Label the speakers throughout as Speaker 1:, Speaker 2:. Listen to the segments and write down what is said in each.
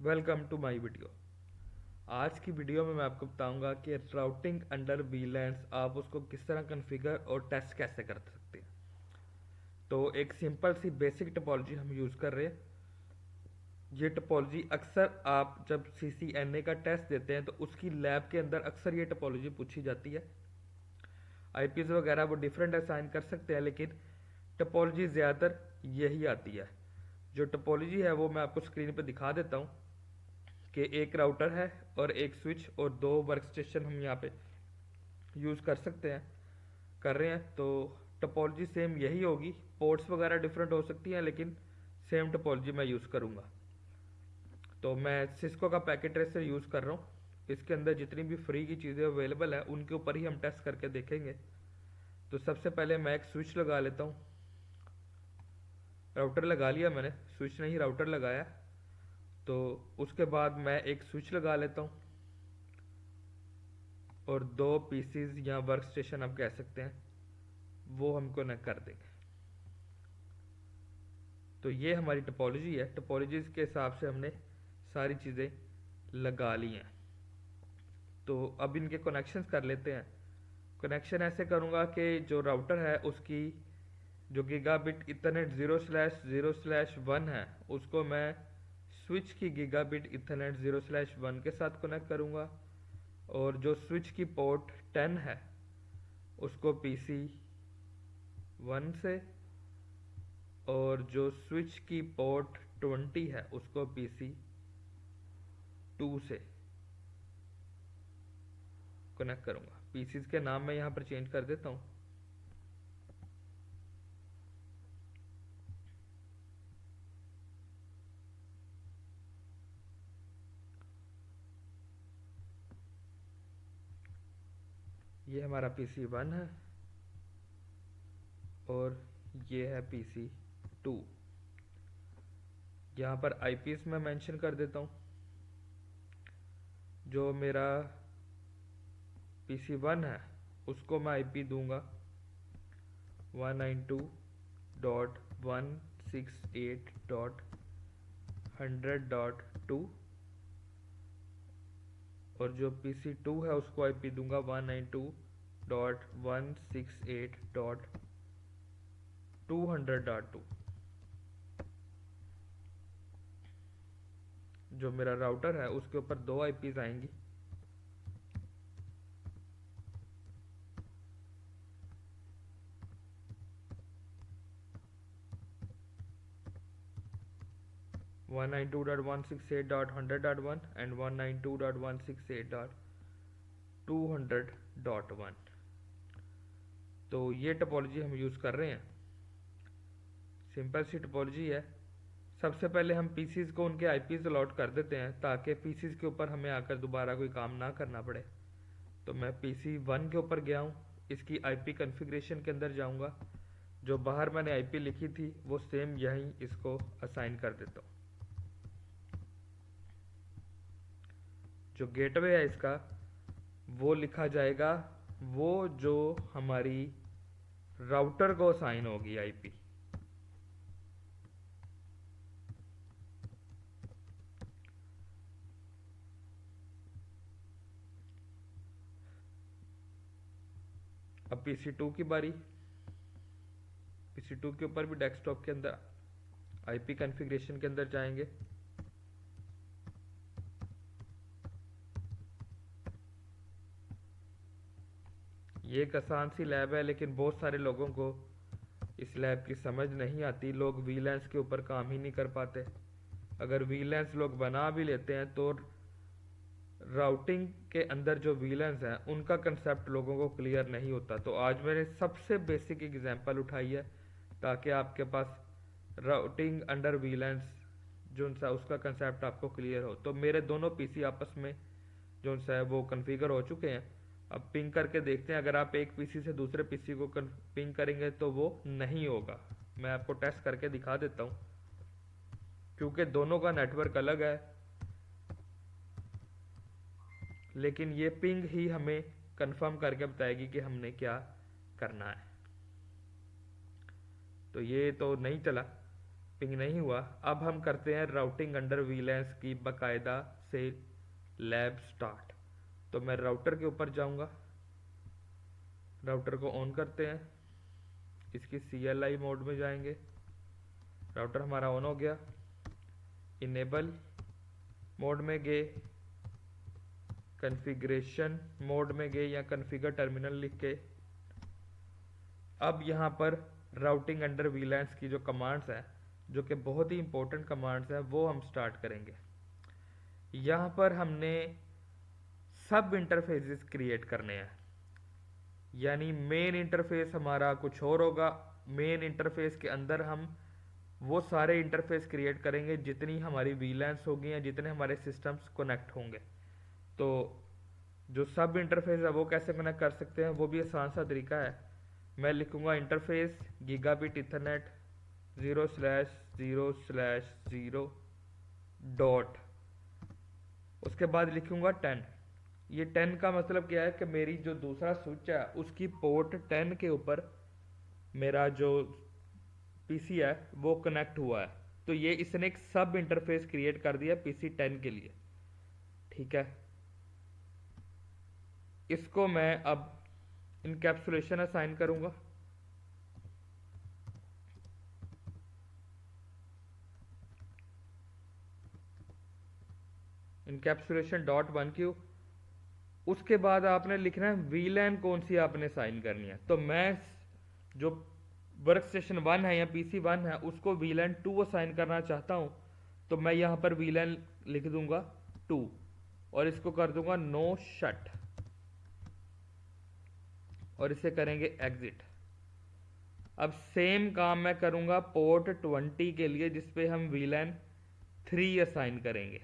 Speaker 1: Welcome to my video. आज की video में मैं आपको बताऊंगा कि राउटिंग अंडर वीलैंस आप उसको किस तरह कॉन्फ़िगर और टेस्ट कैसे कर सकते हैं। तो एक सिंपल सी बेसिक टोपोलॉजी हम यूज़ कर रहे हैं। ये टोपोलॉजी अक्सर आप जब CCNA का टेस्ट देते हैं तो उसकी लैब के अंदर अक्सर ये टोपोलॉजी पूछी जाती है। IPs वगैरह वो डिफरेंट असाइन कर सकते हैं, लेकिन टोपोलॉजी ज़्यादातर यही आती है। जो टोपोलॉजी है वो मैं आपको स्क्रीन पर दिखा देता हूँ कि एक राउटर है और एक स्विच और दो वर्क स्टेशन हम यहाँ पे यूज़ कर सकते हैं, कर रहे हैं। तो टोपोलॉजी सेम यही होगी, पोर्ट्स वगैरह डिफरेंट हो सकती हैं, लेकिन सेम टोपोलॉजी मैं यूज़ करूँगा। तो मैं सिस्को का पैकेट ट्रेसर यूज़ कर रहा हूँ। इसके अंदर जितनी भी फ्री की चीज़ें अवेलेबल है उनके ऊपर ही हम टेस्ट करके देखेंगे। तो सबसे पहले मैं एक स्विच लगा लेता हूँ। राउटर लगा लिया मैंने, स्विच नहीं राउटर लगाया। तो उसके बाद मैं एक स्विच लगा लेता हूँ और दो पीसीज या वर्क स्टेशन आप कह सकते हैं वो हम कनेक्ट कर देंगे। तो ये हमारी टोपोलॉजी है। टोपोलॉजीज के हिसाब से हमने सारी चीज़ें लगा ली हैं। तो अब इनके कनेक्शंस कर लेते हैं। कनेक्शन ऐसे करूँगा कि जो राउटर है उसकी जो गीगाबिट इथरनेट 0/0/1 है उसको मैं स्विच की गीगाबिट इथरनेट 0/1 के साथ कनेक्ट करूँगा, और जो स्विच की पोर्ट 10 है उसको PC1 से, और जो स्विच की पोर्ट 20 है उसको PC2 से कनेक्ट करूँगा। पीसीज के नाम मैं यहाँ पर चेंज कर देता हूँ। ये हमारा PC1 है और ये है PC2। यहाँ पर IPs मैं मेंशन कर देता हूँ। जो मेरा PC1 है उसको मैं IP दूंगा 192.168.100.2, और जो PC2 है उसको IP दूंगा 192.168.200.2। जो मेरा राउटर है उसके ऊपर दो IPs आएंगी। One 192.168.100.1 and 192.168.200.1। तो ये टोपोलॉजी हम यूज़ कर रहे हैं। सिंपल सी टोपोलॉजी है। सबसे पहले हम पीसीज को उनके IPs अलॉट कर देते हैं ताकि पीसीज के ऊपर हमें आकर दोबारा कोई काम ना करना पड़े। तो मैं PC1 के ऊपर गया हूँ, इसकी IP कॉन्फ़िगरेशन के अंदर जाऊँगा। जो बाहर मैंने IP लिखी थी वो सेम यहीं इसको असाइन कर देता हूँ। जो गेटवे है इसका वो लिखा जाएगा वो जो हमारी राउटर को असाइन होगी IP। अब PC2 की बारी। PC2 के ऊपर भी डेस्कटॉप के अंदर IP कॉन्फ़िगरेशन के अंदर जाएंगे। ये एक आसान सी लैब है, लेकिन बहुत सारे लोगों को इस लैब की समझ नहीं आती। लोग वीलैंस के ऊपर काम ही नहीं कर पाते। अगर वीलैंस लोग बना भी लेते हैं तो राउटिंग के अंदर जो वीलैंस हैं उनका कंसेप्ट लोगों को क्लियर नहीं होता। तो आज मैंने सबसे बेसिक एग्जांपल उठाई है ताकि आपके पास राउटिंग अंडर वीलैंस जो सा उसका कंसेप्ट आपको क्लियर हो। तो मेरे दोनों पीसी आपस में जो सा है वो कन्फिगर हो चुके हैं। अब पिंग करके देखते हैं। अगर आप एक पीसी से दूसरे पीसी को पिंग करेंगे तो वो नहीं होगा। मैं आपको टेस्ट करके दिखा देता हूँ, क्योंकि दोनों का नेटवर्क अलग है, लेकिन ये पिंग ही हमें कंफर्म करके बताएगी कि हमने क्या करना है। तो ये तो नहीं चला। पिंग नहीं हुआ। अब हम करते हैं राउटिंग अंडर वीलैंस की बाकायदा से लैब स्टार्ट। तो मैं राउटर के ऊपर जाऊंगा, राउटर को ऑन करते हैं, इसकी CLI मोड में जाएंगे। राउटर हमारा ऑन हो गया, इनेबल मोड में गए, कॉन्फ़िगरेशन मोड में गए या कॉन्फ़िगर टर्मिनल लिख के अब यहाँ पर राउटिंग अंडर वीलैंस की जो कमांड्स हैं, जो कि बहुत ही इंपॉर्टेंट कमांड्स हैं, वो हम स्टार्ट करेंगे। यहाँ पर हमने सब इंटरफेसेस क्रिएट करने हैं, यानी मेन इंटरफेस हमारा कुछ और होगा। मेन इंटरफेस के अंदर हम वो सारे इंटरफेस क्रिएट करेंगे जितनी हमारी वीलैंस होगी या जितने हमारे सिस्टम्स कनेक्ट होंगे। तो जो सब इंटरफेस है वो कैसे कनेक्ट कर सकते हैं, वो भी आसान सा तरीका है। मैं लिखूंगा इंटरफेस गीगाबिट इथरनेट 0/0/0 डॉट, उसके बाद लिखूंगा 10। ये 10 का मतलब क्या है कि मेरी जो दूसरा स्विच है उसकी पोर्ट 10 के ऊपर मेरा जो पीसी है वो कनेक्ट हुआ है। तो ये इसने एक सब इंटरफेस क्रिएट कर दिया पीसी 10 के लिए। ठीक है, इसको मैं अब इनकैप्सुलेशन असाइन करूंगा। Encapsulation dot 1Q। उसके बाद आपने लिखना है वीलैन कौन सी आपने साइन करनी है। तो मैं जो वर्क स्टेशन 1 है या पीसी 1 है उसको वीलैन 2 असाइन करना चाहता हूं। तो मैं यहां पर वीलैन लिख दूंगा 2 और इसको कर दूंगा नो शट और इसे करेंगे एग्जिट। अब सेम काम मैं करूंगा पोर्ट 20 के लिए जिसपे हम वीलैन 3 असाइन करेंगे।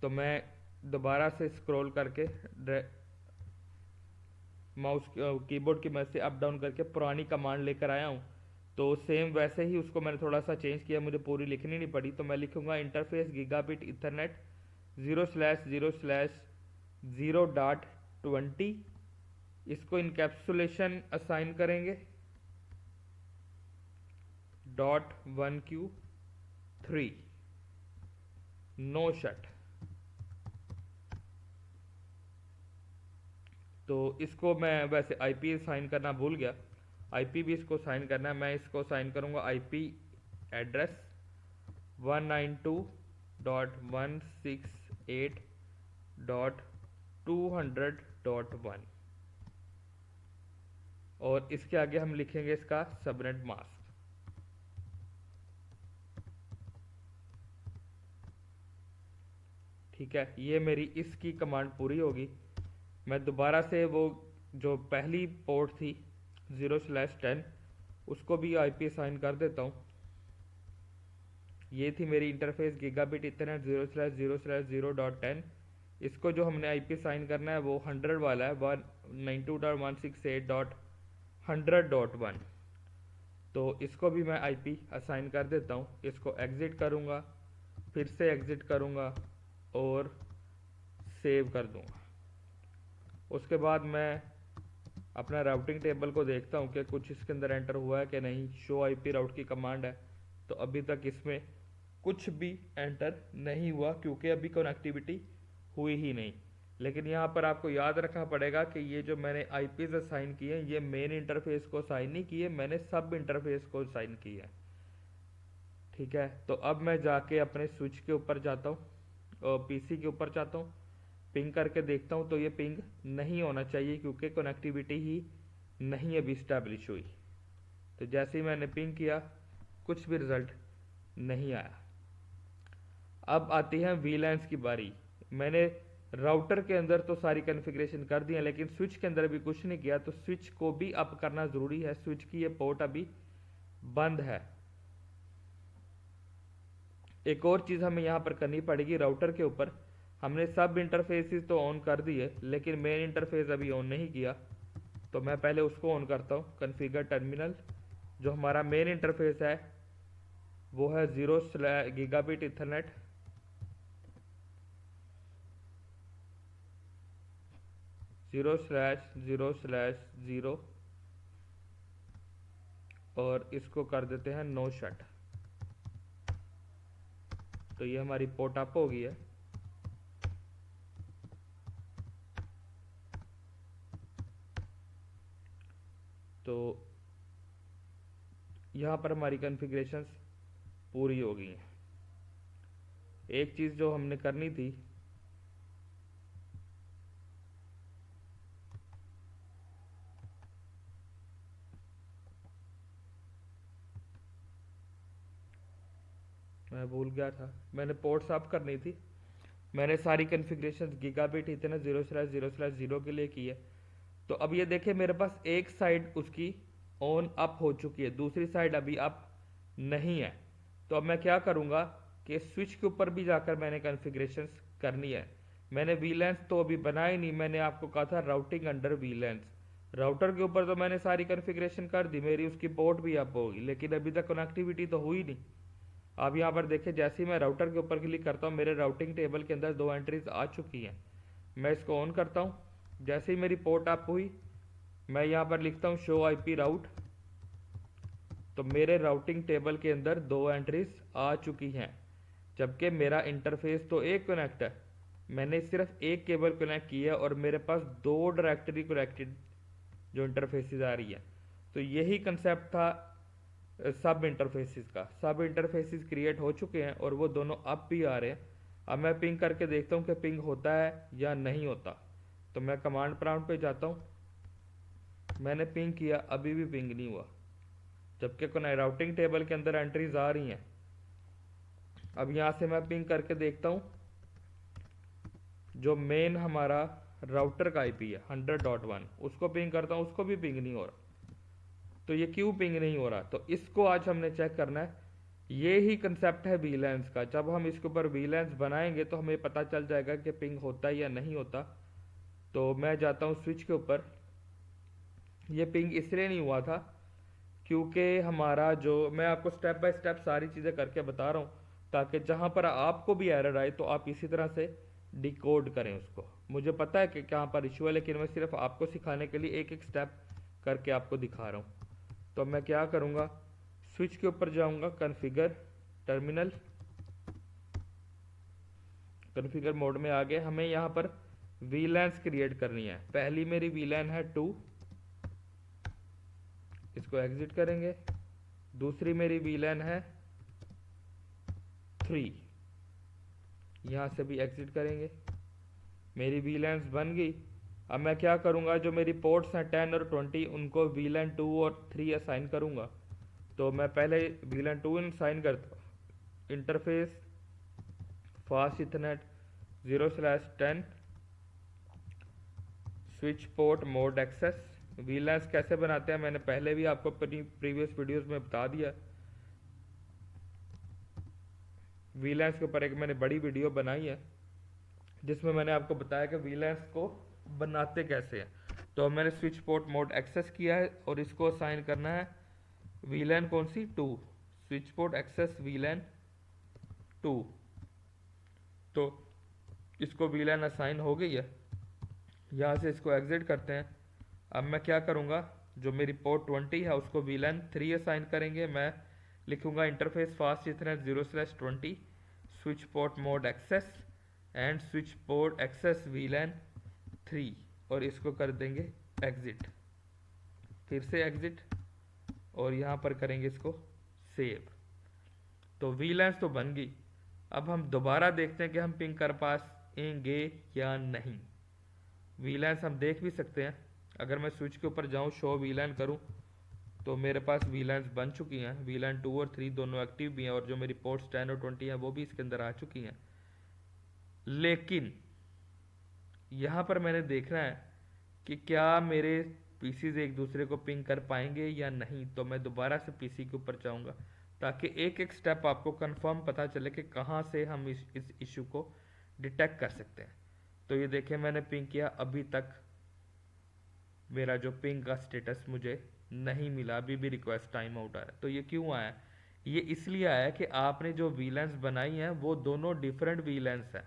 Speaker 1: तो मैं दोबारा से स्क्रॉल करके माउस कीबोर्ड की मदद से अप डाउन करके पुरानी कमांड लेकर आया हूँ। तो सेम वैसे ही उसको मैंने थोड़ा सा चेंज किया, मुझे पूरी लिखनी नहीं पड़ी। तो मैं लिखूंगा इंटरफेस गीगाबिट इथरनेट 0/0/0.20। इसको इनकैप्सुलेशन असाइन करेंगे .1Q3 नो शट। तो इसको मैं वैसे आईपी साइन करना भूल गया, आईपी भी इसको साइन करना है। मैं इसको साइन करूंगा आईपी एड्रेस 192.168.200.1 और इसके आगे हम लिखेंगे इसका सबनेट मास्क। ठीक है, ये मेरी इसकी कमांड पूरी होगी। मैं दोबारा से वो जो पहली पोर्ट थी 0/10 उसको भी आईपी साइन कर देता हूँ। ये थी मेरी इंटरफेस गीगाबिट इथरनेट 0/0/0.10। इसको जो हमने आईपी साइन करना है वो 100 वाला है, 192.168.100.1। तो इसको भी मैं आईपी असाइन कर देता हूँ। इसको एग्जिट करूँगा, फिर से एग्जिट करूँगा और सेव कर दूँगा। उसके बाद मैं अपना राउटिंग टेबल को देखता हूँ कि कुछ इसके अंदर एंटर हुआ है कि नहीं। शो आईपी राउट की कमांड है, तो अभी तक इसमें कुछ भी एंटर नहीं हुआ क्योंकि अभी कनेक्टिविटी हुई ही नहीं। लेकिन यहाँ पर आपको याद रखना पड़ेगा कि ये जो मैंने आईपीज असाइन किए ये मेन इंटरफेस को साइन नहीं किए, मैंने सब इंटरफेस को साइन किया। ठीक है, तो अब मैं जाके अपने स्विच के ऊपर जाता हूँ और पीसी के ऊपर जाता हूँ, पिंग करके देखता हूँ। तो ये पिंग नहीं होना चाहिए क्योंकि कनेक्टिविटी ही नहीं अभी स्टैब्लिश हुई। तो जैसे ही मैंने पिंग किया कुछ भी रिजल्ट नहीं आया। अब आती है वीलैंस की बारी। मैंने राउटर के अंदर तो सारी कॉन्फ़िगरेशन कर दी है लेकिन स्विच के अंदर अभी कुछ नहीं किया, तो स्विच को भी अप करना ज़रूरी है। स्विच की ये पोर्ट अभी बंद है। एक और चीज़ हमें यहाँ पर करनी पड़ेगी, राउटर के ऊपर हमने सब इंटरफेसेस तो ऑन कर दिए लेकिन मेन इंटरफेस अभी ऑन नहीं किया। तो मैं पहले उसको ऑन करता हूँ। कॉन्फ़िगर टर्मिनल, जो हमारा मेन इंटरफेस है वो है 0/गीगाबिट इथरनेट 0/0/0 और इसको कर देते हैं नो शट। तो ये हमारी पोर्ट अप हो गई है। तो यहाँ पर हमारी कॉन्फ़िगरेशंस पूरी हो गई हैं। एक चीज़ जो हमने करनी थी, मैं भूल गया था, मैंने पोर्ट साफ करनी थी। मैंने सारी कॉन्फ़िगरेशंस गीगाबिट इथरनेट 0/0/0 के लिए की है। तो अब ये देखिए मेरे पास एक साइड उसकी ऑन अप हो चुकी है, दूसरी साइड अभी अप नहीं है। तो अब मैं क्या करूँगा कि स्विच के ऊपर भी जाकर मैंने कॉन्फ़िगरेशंस करनी है। मैंने वीलैंस तो अभी बनाई नहीं, मैंने आपको कहा था राउटिंग अंडर वीलैंस। राउटर के ऊपर तो मैंने सारी कॉन्फ़िगरेशन कर दी, मेरी उसकी पोर्ट भी अप होगी, लेकिन अभी तक कनेक्टिविटी तो हुई नहीं। अब यहाँ पर देखिए जैसे ही मैं राउटर के ऊपर क्लिक करता हूँ, मेरे राउटिंग टेबल के अंदर 2 एंट्रीज आ चुकी हैं। मैं इसको ऑन करता हूँ, जैसे ही मेरी पोर्ट अप हुई मैं यहाँ पर लिखता हूँ शो आईपी राउट, तो मेरे राउटिंग टेबल के अंदर 2 एंट्रीज आ चुकी हैं। जबकि मेरा इंटरफेस तो एक कनेक्ट है, मैंने सिर्फ एक केबल कनेक्ट की है और मेरे पास 2 डायरेक्टरी कनेक्टेड जो इंटरफेसेस आ रही है। तो यही कंसेप्ट था सब इंटरफेसेस का। सब इंटरफेसेस क्रिएट हो चुके हैं और वो दोनों अब भी आ रहे हैं। अब मैं पिंग करके देखता हूँ कि पिंग होता है या नहीं होता। तो मैं कमांड प्रॉम्प्ट पे जाता हूँ, मैंने पिंग किया, अभी भी पिंग नहीं हुआ, जबकि कोई राउटिंग टेबल के अंदर एंट्रीज आ रही हैं। अब यहाँ से मैं पिंग करके देखता हूँ, जो मेन हमारा राउटर का आईपी है 100.1, उसको पिंग करता हूँ, उसको भी पिंग नहीं हो रहा। तो ये क्यों पिंग नहीं हो रहा, तो इसको आज हमने चेक करना है। ये ही कंसेप्ट है वीलैंस का। जब हम इसके ऊपर वीलैंस बनाएंगे तो हमें पता चल जाएगा कि पिंग होता है या नहीं होता। तो मैं जाता हूँ स्विच के ऊपर। ये पिंग इसलिए नहीं हुआ था क्योंकि हमारा जो, मैं आपको स्टेप बाय स्टेप सारी चीज़ें करके बता रहा हूँ, ताकि जहाँ पर आपको भी एरर आए तो आप इसी तरह से डिकोड करें उसको। मुझे पता है कि कहाँ पर इशू है, लेकिन मैं सिर्फ आपको सिखाने के लिए एक एक स्टेप करके आपको दिखा रहा हूँ। तो मैं क्या करूँगा, स्विच के ऊपर जाऊँगा, कॉन्फ़िगर, टर्मिनल, कॉन्फ़िगर मोड में आ गए। हमें यहाँ पर वीलैंस क्रिएट करनी है। पहली मेरी वीलैन है 2, इसको एग्जिट करेंगे। दूसरी मेरी वीलैन है 3, यहाँ से भी एग्जिट करेंगे। मेरी वीलैंस बन गई। अब मैं क्या करूँगा, जो मेरी पोर्ट्स हैं 10 और 20, उनको वीलैन 2 और 3 असाइन करूँगा। तो मैं पहले वीलैन 2 असाइन करता हूँ, interface fast ethernet 0/10 switch port mode access. VLANs कैसे बनाते हैं मैंने पहले भी आपको प्रीवियस वीडियोस में बता दिया। वीलैंस के ऊपर एक मैंने बड़ी वीडियो बनाई है जिसमें मैंने आपको बताया कि वीलैंस को बनाते कैसे हैं। तो मैंने स्विच पोर्ट मोड एक्सेस किया है और इसको असाइन करना है वीलैन कौन सी, 2, स्विच पोर्ट एक्सेस वीलैन 2। तो इसको वीलैन असाइन हो गई है। यहाँ से इसको एग्जिट करते हैं। अब मैं क्या करूँगा, जो मेरी पोर्ट 20 है उसको वीलैन 3 असाइन करेंगे। मैं लिखूँगा interface fast ethernet 0/20 switch port mode access and switch port access VLAN 3 और इसको कर देंगे एग्जिट। फिर से एग्जिट और यहाँ पर करेंगे इसको सेव। तो वीलैंस तो बन गई। अब हम दोबारा देखते हैं कि हम पिंग कर पाएंगे या नहीं। वीलैंस हम देख भी सकते हैं। अगर मैं स्विच के ऊपर जाऊं, शो वीलैन करूं, तो मेरे पास वीलैंस बन चुकी हैं। वीलैन 2 और 3 दोनों एक्टिव भी हैं और जो मेरी पोर्ट्स 10 और 20 हैं वो भी इसके अंदर आ चुकी हैं। लेकिन यहाँ पर मैंने देखना है कि क्या मेरे पीसीज एक दूसरे को पिंग कर पाएंगे या नहीं। तो मैं दोबारा से पीसी के ऊपर जाऊँगा ताकि एक एक स्टेप आपको कंफर्म पता चले कि कहाँ से हम इस इशू को डिटेक्ट कर सकते हैं। तो ये देखिए मैंने पिंग किया, अभी तक मेरा जो पिंग का स्टेटस मुझे नहीं मिला, अभी भी रिक्वेस्ट टाइम आउट आ रहा है। तो ये क्यों आया है, ये इसलिए आया कि आपने जो वीलैंस बनाई हैं वो दोनों डिफरेंट वीलैंस हैं।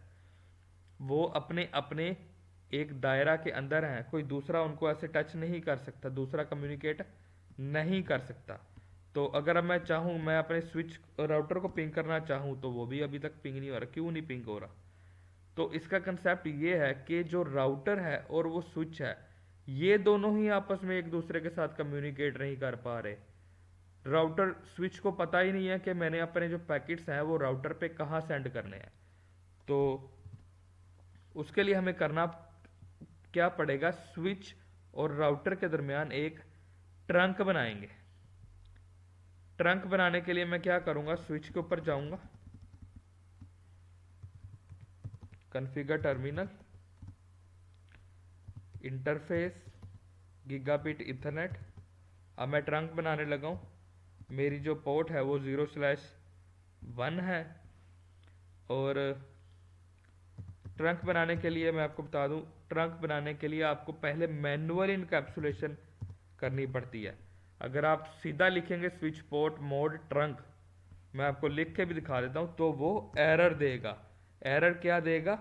Speaker 1: वो अपने अपने एक दायरा के अंदर हैं, कोई दूसरा उनको ऐसे टच नहीं कर सकता, दूसरा कम्युनिकेट नहीं कर सकता। तो अगर अब मैं चाहूँ, मैं अपने स्विच राउटर को पिंग करना चाहूँ तो वो भी अभी तक पिंग नहीं हो रहा। क्यों नहीं पिंग हो रहा? तो इसका कंसेप्ट ये है कि जो राउटर है और वो स्विच है, ये दोनों ही आपस में एक दूसरे के साथ कम्युनिकेट नहीं कर पा रहे। राउटर स्विच को पता ही नहीं है कि मैंने अपने जो पैकेट्स हैं वो राउटर पे कहाँ सेंड करने हैं। तो उसके लिए हमें करना क्या पड़ेगा, स्विच और राउटर के दरमियान एक ट्रंक बनाएंगे। ट्रंक बनाने के लिए मैं क्या करूंगा, स्विच के ऊपर जाऊंगा, configure terminal, interface, gigabit Ethernet. अब मैं ट्रंक बनाने लगा हूँ। मेरी जो पोर्ट है वो 0/1 है। और ट्रंक बनाने के लिए मैं आपको बता दूं, ट्रंक बनाने के लिए आपको पहले मैनुअल इनकैप्सुलेशन करनी पड़ती है। अगर आप सीधा लिखेंगे स्विच पोर्ट मोड ट्रंक, मैं आपको लिख के भी दिखा देता हूं, तो वो एरर देगा। एरर क्या देगा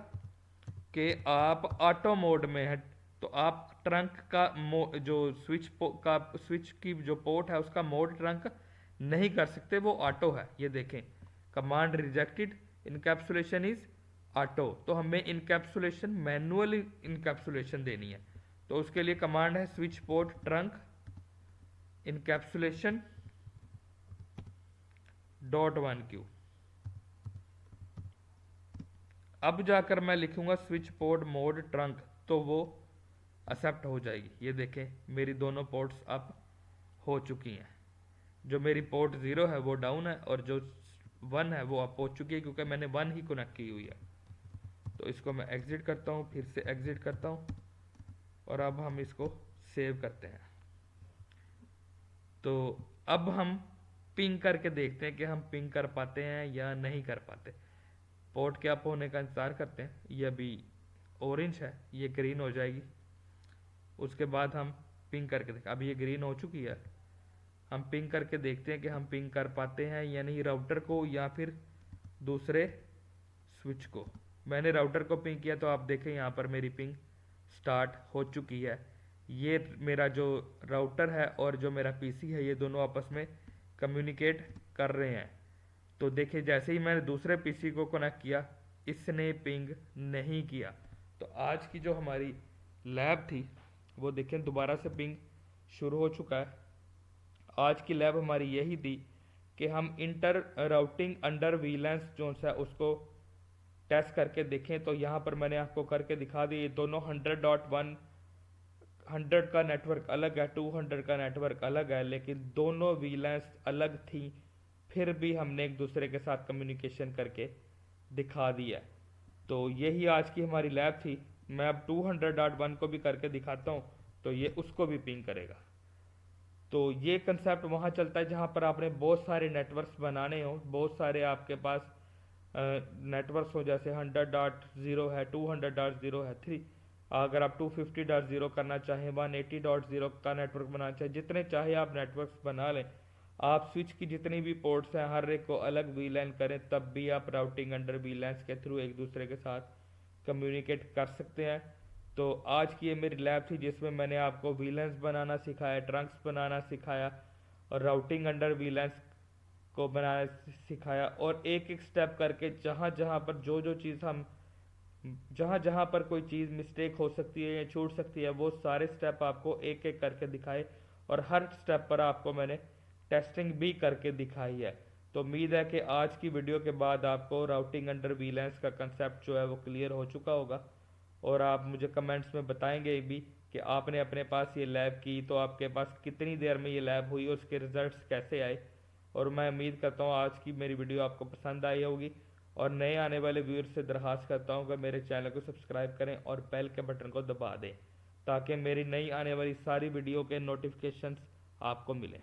Speaker 1: कि आप ऑटो मोड में है, तो आप ट्रंक का जो स्विच की जो पोर्ट है उसका मोड ट्रंक नहीं कर सकते, वो ऑटो है। ये देखें, command rejected, encapsulation is auto. तो हमें इनकैप्सुलेशन मैनुअल इनकैप्सुलेशन देनी है। तो उसके लिए कमांड है switch port trunk encapsulation .1q। अब जाकर मैं लिखूंगा स्विच पोर्ट मोड ट्रंक, तो वो एक्सेप्ट हो जाएगी। ये देखें, मेरी दोनों पोर्ट्स अब हो चुकी हैं। जो मेरी पोर्ट 0 है वो डाउन है, और जो 1 है वो अप हो चुकी है, क्योंकि मैंने 1 ही कनेक्ट की हुई है। तो इसको मैं एग्जिट करता हूँ, फिर से एग्जिट करता हूँ, और अब हम इसको सेव करते हैं। तो अब हम पिंग करके देखते हैं कि हम पिंग कर पाते हैं या नहीं कर पाते। पोर्ट के अप होने का इंतज़ार करते हैं। ये अभी ऑरेंज है, ये ग्रीन हो जाएगी। उसके बाद हम पिंग करके देखें। अब ये ग्रीन हो चुकी है। हम पिंग करके देखते हैं कि हम पिंग कर पाते हैं या नहीं, राउटर को या फिर दूसरे स्विच को। मैंने राउटर को पिंग किया, तो आप देखें यहाँ पर मेरी पिंग स्टार्ट हो चुकी है। ये मेरा जो राउटर है और जो मेरा पीसी है, ये दोनों आपस में कम्युनिकेट कर रहे हैं। तो देखिए, जैसे ही मैंने दूसरे पीसी को कनेक्ट किया, इसने पिंग नहीं किया। तो आज की जो हमारी लैब थी वो देखें दोबारा से पिंग शुरू हो चुका है। आज की लैब हमारी यही थी कि हम इंटर राउटिंग अंडर वीलैंस जो है उसको टेस्ट करके देखें। तो यहाँ पर मैंने आपको करके दिखा दी, ये दोनों 100.1 100 का नेटवर्क अलग है, 200 का नेटवर्क अलग है, लेकिन दोनों वीलैंस अलग थी, फिर भी हमने एक दूसरे के साथ कम्युनिकेशन करके दिखा दिया। तो यही आज की हमारी लैब थी। मैं अब 200.1 को भी करके दिखाता हूँ, तो ये उसको भी पिंग करेगा। तो ये कंसेप्ट वहाँ चलता है जहाँ पर आपने बहुत सारे नेटवर्क्स बनाने हो, बहुत सारे आपके पास नेटवर्क्स हो, जैसे 100.0 है, 200.0 है, 3, अगर आप 250.0 करना चाहें, 180.0 का नेटवर्क बनाना चाहें, जितने चाहे आप नेटवर्क्स बना लें। आप स्विच की जितनी भी पोर्ट्स हैं हर एक को अलग वीलैन करें, तब भी आप राउटिंग अंडर वीलैंस के थ्रू एक दूसरे के साथ कम्युनिकेट कर सकते हैं। तो आज की ये मेरी लैब थी जिसमें मैंने आपको वीलैंस बनाना सिखाया, ट्रंक्स बनाना सिखाया, और राउटिंग अंडर वीलैंस को बनाना सिखाया, और एक एक स्टेप करके जहाँ जहाँ पर जो चीज़ हम जहाँ जहाँ पर कोई चीज़ मिस्टेक हो सकती है या छूट सकती है, वो सारे स्टेप आपको एक एक करके दिखाए, और हर स्टेप पर आपको मैंने टेस्टिंग भी करके दिखाई है। तो उम्मीद है कि आज की वीडियो के बाद आपको राउटिंग अंडर वीलैंस का कंसेप्ट जो है वो क्लियर हो चुका होगा, और आप मुझे कमेंट्स में बताएंगे भी कि आपने अपने पास ये लैब की तो आपके पास कितनी देर में ये लैब हुई और उसके रिजल्ट्स कैसे आए। और मैं उम्मीद करता हूँ आज की मेरी वीडियो आपको पसंद आई होगी, और नए आने वाले व्यूअर्स से दरख्वास्त करता हूँ कि मेरे चैनल को सब्सक्राइब करें और बेल के बटन को दबा दें, ताकि मेरी नई आने वाली सारी वीडियो के नोटिफिकेशंस आपको मिलें।